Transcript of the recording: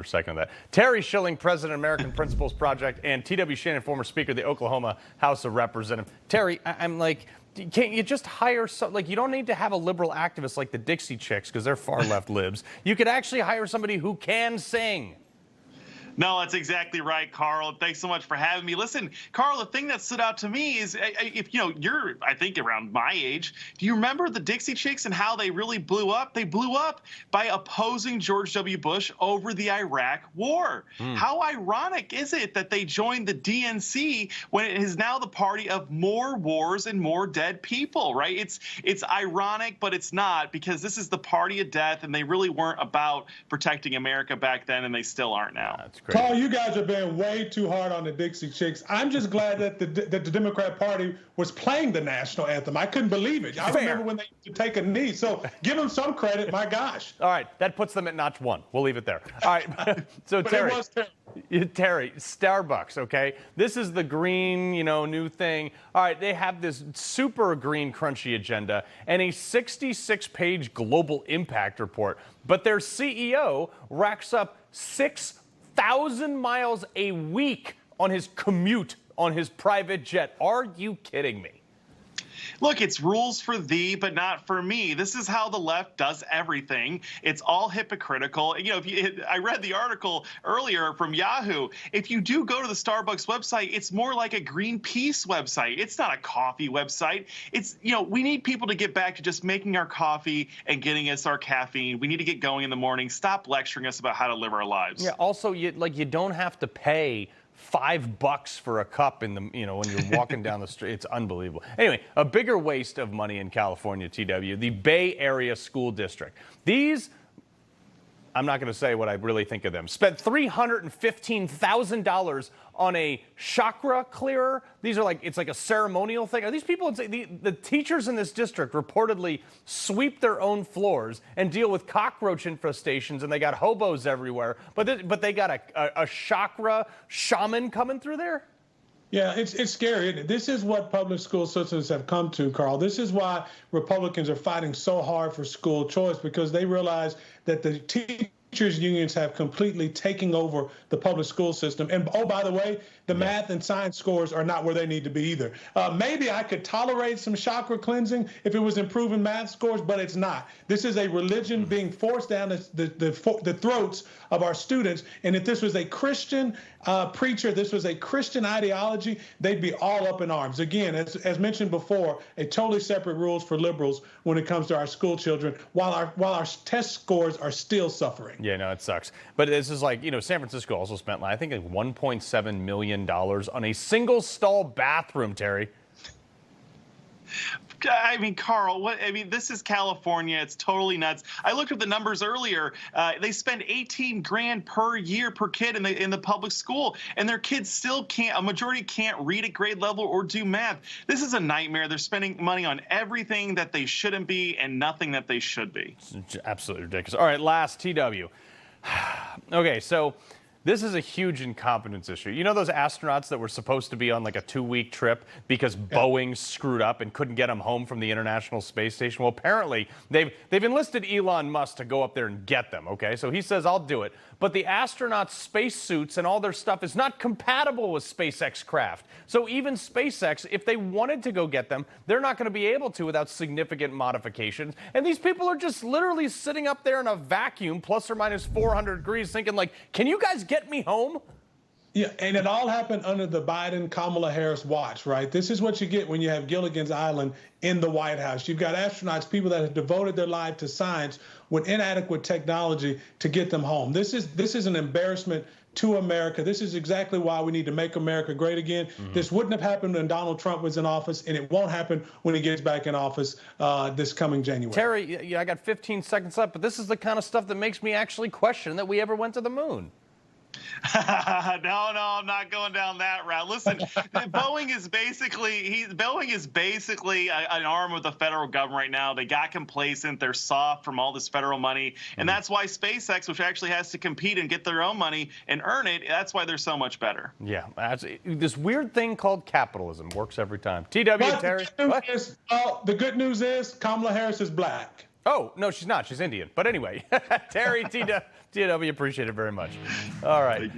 Second of that. Terry Schilling, president of American Principles Project, and T.W. Shannon, former speaker of the Oklahoma House of Representatives. Terry, I'm like, can't you just hire some, like, you don't need to have a liberal activist like the Dixie Chicks, because they're far left libs. You could actually hire somebody who can sing. No, that's exactly right, Carl. Thanks so much for having me. Listen, Carl, the thing that stood out to me is, if you're, I think, around my age, do you remember the Dixie Chicks and how they really blew up? They blew up by opposing George W. Bush over the Iraq War. How ironic is it that they joined the DNC when it is now the party of more wars and more dead people, right? It's ironic, but it's not, because this is the party of death, and they really weren't about protecting America back then, and they still aren't now. That's great. Carl, you guys are being way too hard on the Dixie Chicks. I'm just glad that the Democrat Party was playing the national anthem. I couldn't believe it. I remember when they used to take a knee. So give them some credit. My gosh. All right, that puts them at notch 1. We'll leave it there. All right. So Terry, Starbucks, okay? This is the green, new thing. All right, they have this super green crunchy agenda and a 66-page global impact report. But their CEO racks up 6,000 miles a week on his commute on his private jet. Are you kidding me? Look, it's rules for thee, but not for me. This is how the left does everything. It's all hypocritical. I read the article earlier from Yahoo. If you do go to the Starbucks website, it's more like a Greenpeace website. It's not a coffee website. It's, we need people to get back to just making our coffee and getting us our caffeine. We need to get going in the morning. Stop lecturing us about how to live our lives. Yeah. Also, you don't have to pay $5 for a cup in the, when you're walking down the street. It's unbelievable. Anyway, a bigger waste of money in California, TW, the Bay Area School District. These, I'm not going to say what I really think of them, spent $315,000 on a chakra clearer. These are it's like a ceremonial thing. Are these people, the teachers in this district reportedly sweep their own floors and deal with cockroach infestations, and they got hobos everywhere. But they got a chakra shaman coming through there? Yeah, it's scary, isn't it? This is what public school systems have come to, Carl. This is why Republicans are fighting so hard for school choice, because they realize that the teachers unions have completely taken over the public school system. And, oh, by the way, the math and science scores are not where they need to be either. Maybe I could tolerate some chakra cleansing if it was improving math scores, but it's not. This is a religion being forced down the throats of our students. And if this was a Christian preacher, this was a Christian ideology, they'd be all up in arms. Again, as mentioned before, a totally separate rules for liberals when it comes to our school children, while our test scores are still suffering. Yeah, no, it sucks. But this is San Francisco also spent, I think, $1.7 million on a single stall bathroom, Terry. I mean, Carl, this is California. It's totally nuts. I looked at the numbers earlier. They spend $18,000 per year per kid in the public school, and their kids a majority can't read at grade level or do math. This is a nightmare. They're spending money on everything that they shouldn't be and nothing that they should be. It's absolutely ridiculous. All right, last TW. Okay, so this is a huge incompetence issue. You know those astronauts that were supposed to be on a 2-week trip because Boeing screwed up and couldn't get them home from the International Space Station? Well, apparently they've enlisted Elon Musk to go up there and get them, okay? So he says, I'll do it. But the astronauts' spacesuits and all their stuff is not compatible with SpaceX craft. So even SpaceX, if they wanted to go get them, they're not going to be able to without significant modifications. And these people are just literally sitting up there in a vacuum, plus or minus 400 degrees, thinking can you guys get me home? Yeah, and it all happened under the Biden-Kamala Harris watch, right? This is what you get when you have Gilligan's Island in the White House. You've got astronauts, people that have devoted their life to science with inadequate technology to get them home. This is an embarrassment to America. This is exactly why we need to make America great again. This wouldn't have happened when Donald Trump was in office, and it won't happen when he gets back in office this coming January. Terry, I got 15 seconds left, but this is the kind of stuff that makes me actually question that we ever went to the moon. No, I'm not going down that route. Listen, Boeing is basically an arm of the federal government right now. They got complacent. They're soft from all this federal money. And that's why SpaceX, which actually has to compete and get their own money and earn it, that's why they're so much better. Yeah, this weird thing called capitalism works every time. TW, Terry. The good news is Kamala Harris is black. Oh, no, she's not. She's Indian. But anyway, Terry, TW, appreciate it very much. All right.